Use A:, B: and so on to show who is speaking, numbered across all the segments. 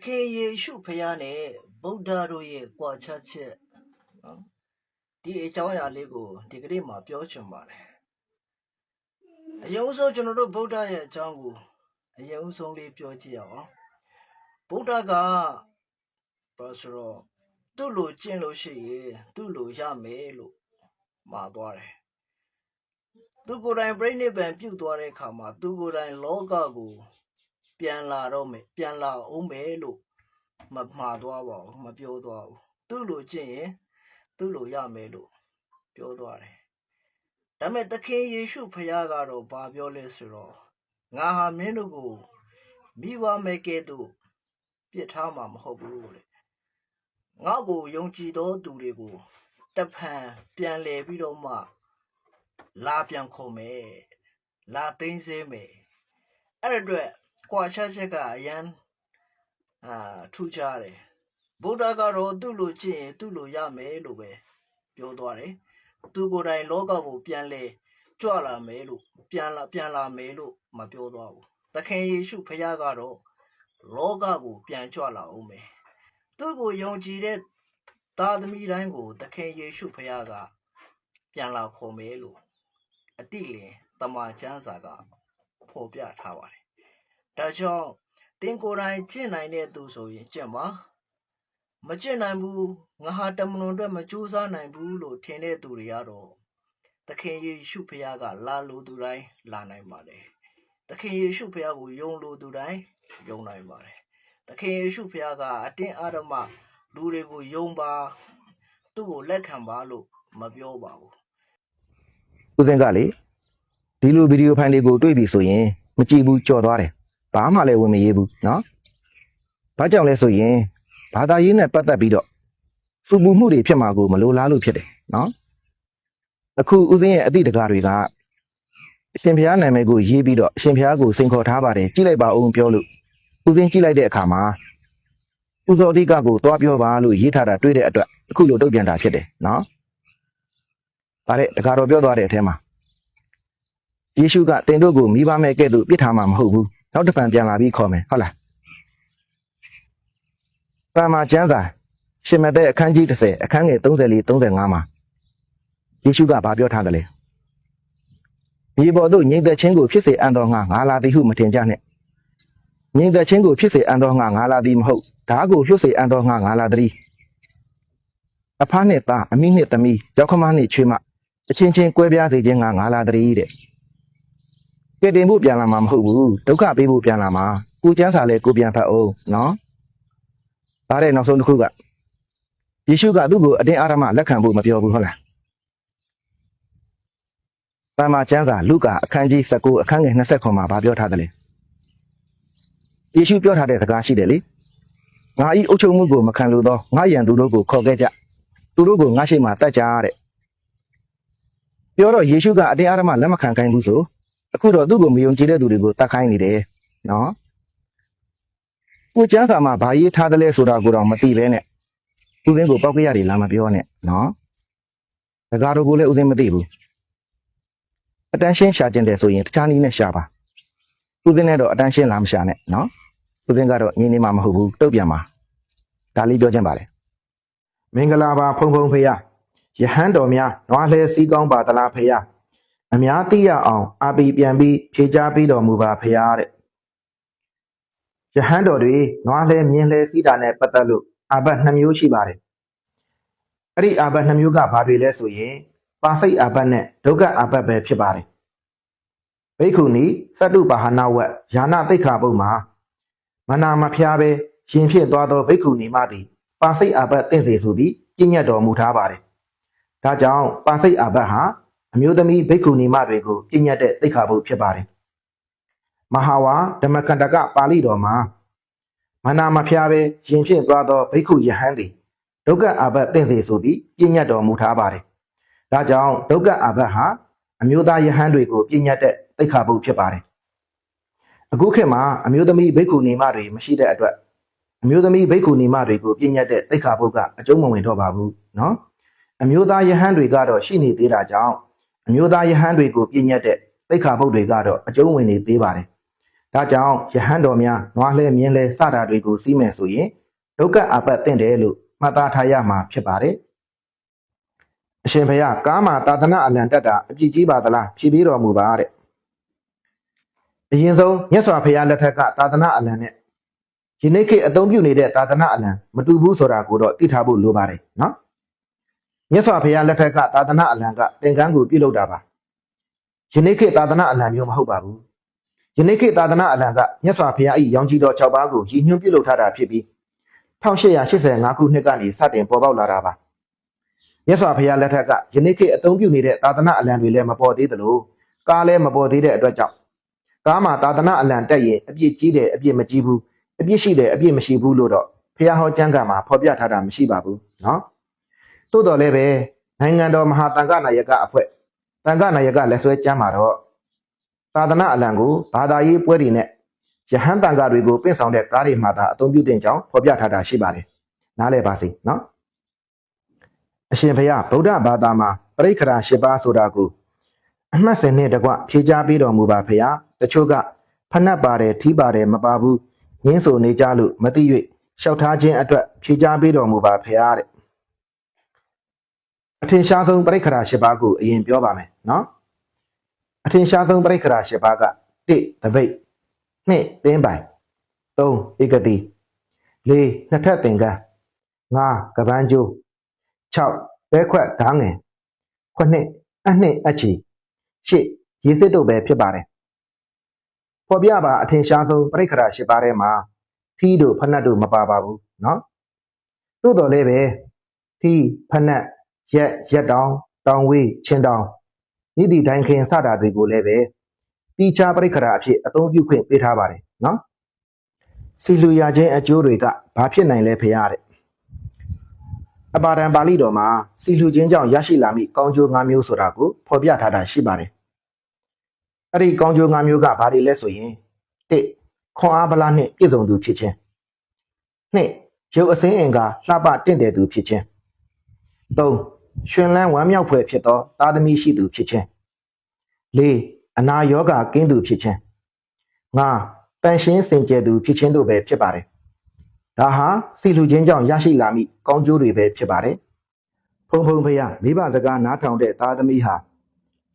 A: ခင်ယေရှုဖျားနဲ့ဗုဒ္ဓတို့ရဲ့ကြွားချချက်နော်ဒီအကြောင်းအရာလေးကိုဒီကနေ့မှာပြောချင်ပါတယ်အရင်ဆုံးကျွန်တော်တို့ဗုဒ္ဓရဲ့အကြောင်းကိုအရင်ဆုံးလေးပြောကြည့်အောင်ဗုဒ္ဓကဘာဆိုတော့သူ့လိုကျင့်လို့ရှိရင်သူ့လိုရမယ်လို့မှာသွားတယ်သူကိုယ်တိုင်ပြိဋိဘံပြုတ်သွားတဲ့အခါမှာသူကိုယ်တိုင်လောကကိုပြန်လာအောင်မယ်လို့မမှားသွားပါဘူးမပြောသွားဘူးသူ့လိုကျင့်ရင်သူ့လိုရမယ်လို့ပြောသွားတယ်ဒါပေမဲ့သခင်ယေရှုဖခင်ကတော့ဘာပြောလဲဆိုတော့ငါဟာမင်းတို့ကိုမိဘမဲ့ကဲ့သို့ပြစ်ထားမှာမဟုတ်ဘူးလေငါ့ကိုယုံကြည်သောသူတွေကိုတဖန်ပြန်လဲပြီးတော့မှလာပြန်ခေါ်မယ်လာသိမ်းစေမယ်အဲ့အတွက်ကွာချချက်ကအရန်ထူးခြားတယ်ဗုဒ္ဓကတော့သူ့လိုကျင့်ရင်သူ့လိုရမယ်လို့ပဲပြောသွားတယ်သူကိုယ်တိုင်လောကကိုပြန်လဲကြွလာမယ်လို့ပြန်လာမယ်လို့မပြောသွားဘူးသခင်ယေရှုဖခင်ကတော့လောကကိုပြန်ကြွလာအောင်မယ်သူ့ကိုယုံကြည်တဲ့သားသမီးတိုင်းကိုသခင်ယေရှုဖခင်ကပြန်လာခေါ်မယ်လို့အတိလင်တမန်ကျမ်းစာကဖော်ပြထားပါတယ်ဒါကြောင့်တင်ကိုယ်တိုင်ကျင့်နိုင်တဲ့သူဆိုရင်ကျင့်ပါမကျင့်နိုင်ဘူးငါဟာတမန်တော်အတွက်မကြိုးစားနိုင်ဘူးလို့ထင်တဲ့သူတွေကတော့သခင်ယေရှုဖခင်ကလာလို့သူတိုင်းလာနိုင်ပါတယ်သခင်ယေရှုဖခင်ကိုယုံလို့သူတိုင်းယုံနိုင်ပါတယ်သခင်ယေရှုဖခင်ကအတင်းအဓမ္မလူတွေကိုယုံပါသူ့ကိုလက်ခံပါလို့မပြောပါဘူး
B: ဦးစင်းကလေဒီလိုဗီဒီယိုဖိုင်လေးကိုတွေ့ပြီဆိုရင်မကြည့်ဘူးကြော်သွားတယ်ဘာမှလည်းဝင်မရေးဘူးเนาะဘာကြောင့်လဲဆိုရင်ဘာသာရေးနဲ့ပတ်သက်ပြီးတော့စူပူမှုတွေဖြစ်မှာကိုမလိုလားလို့ဖြစ်တယ်เนาะအခုဦးစင်းရဲ့အတိတ်တကားတွေကအရှင်ဘုရားနာမည်ကိုရေးပြီးတော့အရှင်ဘုရားကိုစိန်ခေါ်ထားပါတယ်ကြည့်လိုက်ပါဦးပြောလို့ဦးစင်းကြည့်လိုက်တဲ့အခါမှာဦးစောတိကကိုတွားပြောပါလို့ရေးထားတာတွေ့တဲ့အတွက်အခုလိုတုတ်ပြန်တာဖြစ်တယ်เนาะဗါတဲ့တကားတော်ပြောသွားတဲ့အထဲမှာယေရှုကတင်တို့ကိုမိဘမဲ့ကဲ့သို့ပြစ်ထားမှာမဟုတ်ဘူးနောက်တစ်ပံပြန်လာပြီးခေါ်မယ်ဟုတ်လားပရမကျမ်းစာရှင်မဿဲအခန်းကြီး30အခန်းငယ်34 35မှာယေရှုကဘာပြောထားတယ်လဲမြေပေါ်သို့ငြိမ်သက်ခြင်းကိုဖြစ်စေအံ့သောငါလာသည်ဟုမထင်ကြနှင့်ငြိမ်သက်ခြင်းကိုဖြစ်စေအံ့သောငါလာသည်မဟုတ်ဓာကိုလွှတ်စေအံ့သောငါလာသည်အဖားနှင့်သားအမိနှင့်သမီးယောက်ခမနှင့်ချွေးမအချင်းချင်းကွဲပြားစေခြင်းငါလာသည်တဲ့ကဲတင်ဖို့ပြန်လာမှာမဟုတ်ဘူးဒုက္ခပေးဖို့ပြန်လာမှာကိုကျမ်းစာလဲကိုပြန်ဖတ်အောင်နော်ဒါတဲ့နောက်ဆုံးတစ်ခုကယေရှုကသူ့ကိုအတင်းအာရမလက်ခံဖို့မပြောဘူးဟုတ်လားပရမကျမ်းစာလုကာအခန်းကြီး19အခန်းငယ်20မှာဗာပြောထားတယ်လေယေရှုပြောထားတဲ့စကားရှိတယ်လေငါဤအုပ်ချုပ်မှုကိုမခံလို့သောငါယံသူတို့ကိုခေါ်ခဲ့ကြသူတို့ကိုငါရှိမှတတ်ကြတဲ့ပြောတော့ယေရှုကအတင်းအာရမလက်မခံခိုင်းဘူးဆိုအခုတော့သူ့ကိုမယုံကြည်တဲ့သူတွေကိုတတ်ခိုင်းနေတယ်နော်ကိုကျမ်းစာမှာဘာရေးထားတယ်လဲဆိုတာကိုတော့မသိပဲနဲ့သူ့ရင်းကိုပောက်ကြရတယ်လားမပြောနဲ့နော်တကားတို့ကိုလည်းဥစဉ်မသိဘူးအတန်းရှင်းရှာခြင်းတယ်ဆိုရင်တခြားနည်းနဲ့ရှာပါဥစဉ်နဲ့တော့အတန်းရှင်းလားမရှာနဲ့နော်ဥစဉ်ကတော့ငင်းနေမှာမဟုတ်ဘူးတုတ်ပြန်ပါဒါလေးပြောချင်ပါလေမင်္ဂလာပါဖုံဖုံဖေရယဟန်တော်များနွားလဲစီးကောင်းပါသလားဖေရအများသိရအောင်အာပီပြန်ပြီးဖြေချပေးတော်မူပါဖေရတဲ့ယဟန်တော်တွေနွားလဲမြင်းလဲစီးတာနဲ့ပတ်သက်လို့အာဘတ်2မျိုးရှိပါတယ်အဲ့ဒီအာဘတ်2မျိုးကဘာတွေလဲဆိုရင်ပါစိတ်အာဘတ်နဲ့ဒုက္ခအာဘတ်ပဲဖြစ်ပါတယ်ဘိက္ခုနီသတ္တုပါဟနာဝတ်ယာနသိက္ခာပုဒ်မှာမနာမဖျားပဲရှင်ဖြစ်သွားသောဘိက္ခုနီမသည်ပါစိတ်အာဘတ်တင့်စေဆိုပြီးပြည့်ညတ်တော်မူထားပါတယ်ဒါကြောင့်ပါစိတ်အာဘတ်ဟာအမျိုးသမီးဘိက္ခုနီမတွေကိုပြည့်ညတ်တဲ့သိက္ခာပုဒ်ဖြစ်ပါတယ်မဟာဝါဓမ္မကန္တကပါဠိတော်မှာမနာမဖျားပဲရှင်ဖြစ်သွားသောဘိက္ခုယဟန်သည်ဒုက္ခအာဘတ်တင့်စေဆိုပြီးပြည့်ညတ်တော်မူထားပါတယ်ဒါကြောင့်ဒုက္ခအာဘတ်ဟာအမျိုးသားယဟန်တွေကိုပြည့်ညတ်တဲ့သိက္ခာပုဒ်ဖြစ်ပါတယ်အခုခေတ်မှာအမျိုးသမီးဘိက္ခုနီမတွေမရှိတဲ့အတွက်အမျိုးသမီးဘိက္ခုနီမတွေကိုပြည့်ညတ်တဲ့သိက္ခာပုဒ်ကအကျုံးမဝင်တော့ပါဘူးနော်အမျိုးသားယဟန်တွေကတော့ရှိနေသေးတာကြောင့်အမျိုးသားယဟန်တွေကိုပြည့်ညတ်တဲ့သိက္ခာပုဒ်တွေကတော့အကျုံးဝင်နေသေးပါတယ် ဒါကြောင့်ယဟန်တော်များနွားလဲမြင်းလဲစတာတွေကိုစီးမယ်ဆိုရင်ဒုက္ခအပတ်တင့်တယ်လို့မှတ်သားထားရမှာဖြစ်ပါတယ်အရှင်ဘုရားကားမှာသာသနာအလံတက်တာအပြည့်ကြီးပါသလားဖြေပေးတော်မူပါတဲ့အရင်ဆုံးမြတ်စွာဘုရားလက်ထက်ကသာသနာအလံနဲ့ယနေ့ခေတ်အသုံးပြုနေတဲ့သာသနာအလံမတူဘူးဆိုတာကိုတော့သိထားဖို့လိုပါတယ်နော်မြတ်စွာဘုရားလက်ထက်ကသာသနာအလံကသင်္ကန်းကိုပြုလုပ်တာပါယနေ့ခေတ်သာသနာအလံမျိုးမဟုတ်ပါဘူးယနေ့ခေတ်သာသနာအလံကမြတ်စွာဘုရား၏ရောင်ကြီးတော်6ပါးကိုရည်ညွှန်းပြုလုပ်ထားတာဖြစ်ပြီး1885ခုနှစ်ကနေစတင်ပေါ်ပေါက်လာတာပါမြတ်စွာဘုရားလက်ထက်ကယနေ့ခေတ်အသုံးပြုနေတဲ့သာသနာအလံတွေလည်းမပေါ်သေးသလိုကားလည်းမပေါ်သေးတဲ့အတွက်ကြောင့်ကားမှာသာသနာအလံတက်ရင်အပြည့်ကြီးတယ်အပြည့်မကြီးဘူးအပြည့်ရှိတယ်အပြည့်မရှိဘူးလို့တော့ဘုရားဟောကျမ်းဂန်မှာဖော်ပြထားတာမရှိပါဘူးနော်သို့တော်လည်းပဲနိုင်ငံတော်မဟာတန်ခနာယကအဖွဲ့တန်ခနာယကလက်ဆွဲကျမ်းမှာတော့သာသနာအလံကိုဘာသာရေးပွဲတွေနဲ့ယဟန်တန်ခါတွေကိုပင့်ဆောင်တဲ့ကားတွေမှာသာအသုံးပြုတဲ့ကြောင်းဖော်ပြထားတာရှိပါတယ်နားလည်ပါစေနော်အရှင်ဘုရားဗုဒ္ဓဘာသာမှာပရိက္ခရာ၈ပါးဆိုတာကိုအမှတ်စဉ်နဲ့တကွဖြေကြားပေးတော်မူပါဖေဟာတချို့ကဖဏတ်ပါတယ်ထီးပါတယ်မပါဘူးငင်းဆိုနေကြလို့မသိ၍လျှောက်ထားခြင်းအတွက်ဖြေကြားပေးတော်မူပါဖေဟာတဲ့အထင်ရှားဆုံးပရိက္ခရာ၈ပါးကိုအရင်ပြောပါမယ်နော်အထင်ရှားဆုံးပရိက္ခရာ၈ပါးက1တပိတ်2သင်းပိုင်3ဧကတိ4နှစ်ထပ်သင်္ကန်း5ကပန်းကျိုး6ဘဲခွက်ဓာငယ်9အနှစ်အချီ8ရေစစ်တို့ပဲဖြစ်ပါတယ်ဖော်ပြပါအထင်ရှားဆုံးပရိက္ခရာ၈ပါးထဲမှာထီးတို့ဖဏတ်တို့မပါပါဘူးနော်သို့တော်လည်းပဲထီးဖဏတ်ရက်တောင်တောင်ဝေးချင်းတောင်ဤသည့်တိုင်းခင်စတာတွေကိုလည်းပဲတိကျပရိက္ခရာအဖြစ်အသုံးပြုခွင့်ပေးထားပါတယ်နော်စီလူရခြင်းအကျိုးတွေကဘာဖြစ်နိုင်လဲဖေရတဲ့အပါဒံပါဠိတော်မှာစီလူခြင်းကြောင့်ရရှိလာမည့်ကောင်းကျိုး၅မျိုးဆိုတာကိုဖော်ပြထားတာရှိပါတယ်အဲ့ဒီကောင်းကျိုး၅မျိုးကဘာတွေလဲဆိုရင်၁ခွန်အားဗလာနှင့်ပြည့်စုံသူဖြစ်ခြင်း၂ရုပ်အစင်းအင်္ဂါလှပတင့်တယ်သူဖြစ်ခြင်း၃ရှင်လန်းဝမ်းမြောက်ဖွယ်ဖြစ်သောသားသမီးရှိသူဖြစ်ခြင်း၄အနာရောဂါကင်းသူဖြစ်ခြင်း၅တန်ရှင်းစင်ကြယ်သူဖြစ်ခြင်းတို့ပဲဖြစ်ပါတယ်ဒါဟာစီလူခြင်းကြောင့်ရရှိလာမည့်ကောင်းကျိုးတွေပဲဖြစ်ပါတယ်ဖုံဖုံဖရမိဘစကားနားထောင်တဲ့သားသမီးဟာ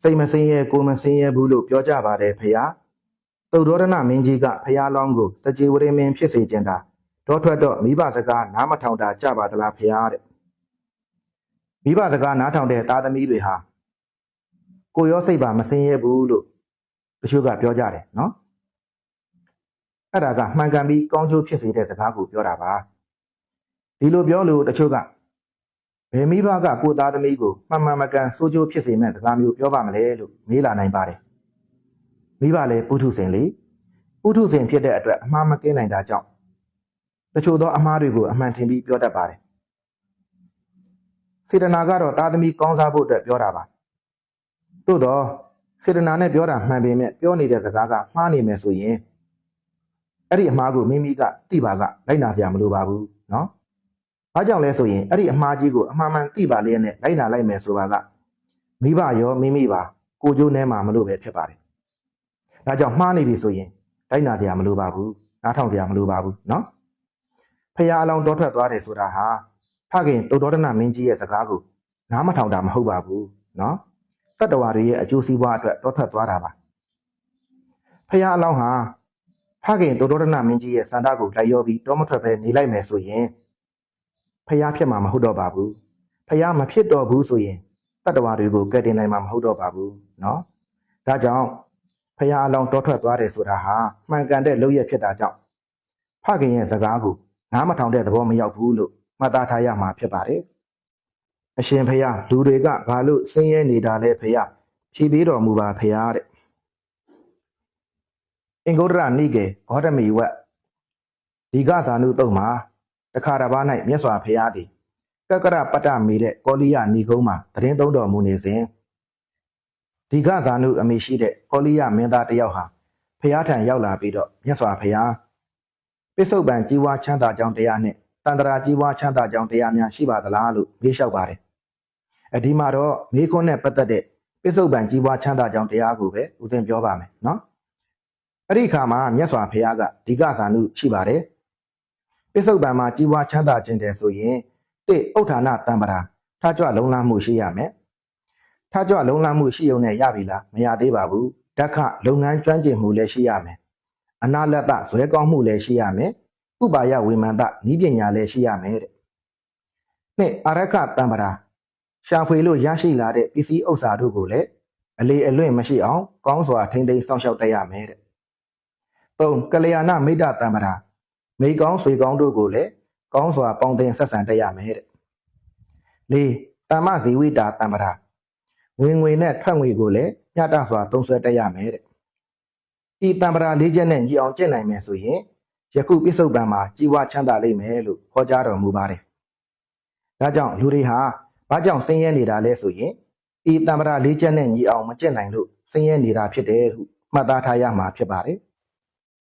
B: စိတ်မစင်းရဲကိုယ်မစင်းရဲဘူးလို့ပြောကြပါတယ်ဖရာသုဒ္ဓောဒနမင်းကြီးကဖရာလောင်းကိုစကြဝဠာမင်းဖြစ်စေခြင်းတာတောထွက်တော့မိဘစကားနားမထောင်တာကြပါသလားဖရာတဲ့မိဘစကားနားထောင်တဲ့သားသမီးတွေဟာကိုရောစိတ်ပါမစင်းရဲဘူးလို့တချို့ကပြောကြတယ်နော်အဲ့ဒါကမှန်ကန်ပြီးကောင်းကျိုးဖြစ်စေတဲ့စကားကိုပြောတာပါဒီလိုပြောလို့တချို့ကဘယ်မိဘကကိုသားသမီးကိုမှန်မှန်မကန်ဆိုးကျိုးဖြစ်စေမဲ့စကားမျိုးပြောပါမလဲလို့မေးလာနိုင်ပါတယ်မိဘလည်းပုထုဇဉ်လေပုထုဇဉ်ဖြစ်တဲ့အတွက်အမှားမကင်းနိုင်တာကြောင့်တချို့သောအမှားတွေကိုအမှန်ထင်ပြီးပြောတတ်ပါတယ်စေတနာကတော့သားသမီးကောင်းစားဖို့အတွက်ပြောတာပါသို့တော့စေတနာနဲ့ပြောတာမှန်ပေမဲ့ပြောနေတဲ့စကားကမှားနေမယ်ဆိုရင်အဲ့ဒီအမှားကိုမိမိကသိပါကလိုက်နာစရာမလိုပါဘူးနော်။ဘာကြောင့်လဲဆိုရင်အဲ့ဒီအမှားကြီးကိုအမှားမှန်သိပါလျက်နဲ့လိုက်နာလိုက်မယ်ဆိုတာကမိဘရောမိမိပါကိုကျိုးနဲ့မှမလို့ပဲဖြစ်ပါတယ်။ဒါကြောင့်မှားနေပြီဆိုရင်လိုက်နာစရာမလိုပါဘူး။နားထောင်စရာမလိုပါဘူးနော်။ဖရာအလောင်းတောထွက်သွားတယ်ဆိုတာဟာဖခင်သုဒ္ဓောဒနမင်းကြီးရဲ့စကားကိုနားမထောင်တာမဟုတ်ပါဘူးနော်။တတ္တဝါတွေရဲ့အကျိုးစီးပွားအတွက်တောထွက်သွားတာပါ။ဖရာအလောင်းဟာဖခင်သုဒ္ဓောဒနမင်းကြီးရဲ့စန္ဒကိုလိုက်ရောပြီးတောမထွက်ပဲနေလိုက်မယ်ဆိုရင်ဖျားဖြစ်မှာမဟုတ်တော့ပါဘူးဖျားမဖြစ်တော့ဘူးဆိုရင်တတ္တဝါတွေကိုကယ်တင်နိုင်မှာမဟုတ်တော့ပါဘူးเนาะဒါကြောင့်ဖျားအလောင်းတောထွက်သွားတယ်ဆိုတာဟာမှန်ကန်တဲ့လုပ်ရဖြစ်တာကြောင့်ဖခင်ရဲ့စကားကိုနားမထောင်တဲ့သဘောမရောက်ဘူးလို့မှတ်သားထားရမှာဖြစ်ပါတယ်အရှင်ဖျားလူတွေကဘာလို့ဆင်းရဲနေတာလဲဖျားဖြေပေးတော်မူပါဖျားတဲ့အင်္ဂုတ္တရနိကေဂေါတမီဝတ်ဒီကသာနုတုတ်မှာတခါတစ်ပါး၌မြတ်စွာဘုရားသည်ကကရပတ္တမီတဲ့ကောလိယဏီကုန်းမှာတရင်သုံးတော်မူနေစဉ်ဒီကသာနုအမိရှိတဲ့ကောလိယမင်းသားတယောက်ဟာဘုရားထံရောက်လာပြီးတော့မြတ်စွာဘုရားပိဿုပန်ကြီးဝါချမ်းသာကြောင်းတရားနဲ့တန်တရာကြီးဝါချမ်းသာကြောင်းတရားများရှိပါသလားလို့မေးလျှောက်ပါတယ်ဒီမှာတော့မေးခွန်းနဲ့ပတ်သက်တဲ့ပိဿုပန်ကြီးဝါချမ်းသာကြောင်းတရားကိုပဲဦးဇင်းပြောပါမယ်နော် အဲ့ဒီခါမှာမြတ်စွာဘုရားကဒီကသာနုရှိပါတယ်ပစ္စုပန်မှာကြီးပွားချမ်းသာခြင်းတယ်ဆိုရင်တိဥဋ္ဌာဏတံပရာထကြွလုံလမှုရှိရမယ်ထကြွလုံလမှုရှိုံနဲ့ရပြီလားမရသေးပါဘူးဓက္ခလုပ်ငန်းကျွမ်းကျင်မှုလည်းရှိရမယ်အနာလတ္တဇွဲကောင်းမှုလည်းရှိရမယ်ဥပါယဝိမန္တဤပညာလည်းရှိရမယ်တဲ့နှစ်အရခတံပရာရှာဖွေလို့ရရှိလာတဲ့ပစ္စည်းဥစ္စာတို့ကိုလည်းအလေအလွင့်မရှိအောင်ကောင်းစွာထိမ့်သိမ်းစောင့်ရှောက်တတ်ရမယ်တဲ့သုံးကလျာဏမိတ္တတံပရာမိကောင်းဆွေကောင်းတို့ကိုလည်းကောင်းစွာပေါင်းသင်းဆက်ဆံတတ်ရမယ်တဲ့လေးတမ္မဇီဝိတာတံပရာဝင်ငွေနဲ့ထွက်ငွေကိုလည်းမျှတစွာသုံးစွဲတတ်ရမယ်တဲ့ဤတံပရာလေးချက်နဲ့ညီအောင်ကျင့်နိုင်မယ်ဆိုရင်ယခုပစ္စုပန်မှာကြီးပွားချမ်းသာလိမ့်မယ်လို့ဟောကြားတော်မူပါတယ်ဒါကြောင့်လူတွေဟာဘာကြောင့်ဆင်းရဲနေတာလဲဆိုရင်ဤတံပရာလေးချက်နဲ့ညီအောင်မကျင့်နိုင်လို့ဆင်းရဲနေတာဖြစ်တယ်ဟုမှတ်သားထားရမှာဖြစ်ပါတယ်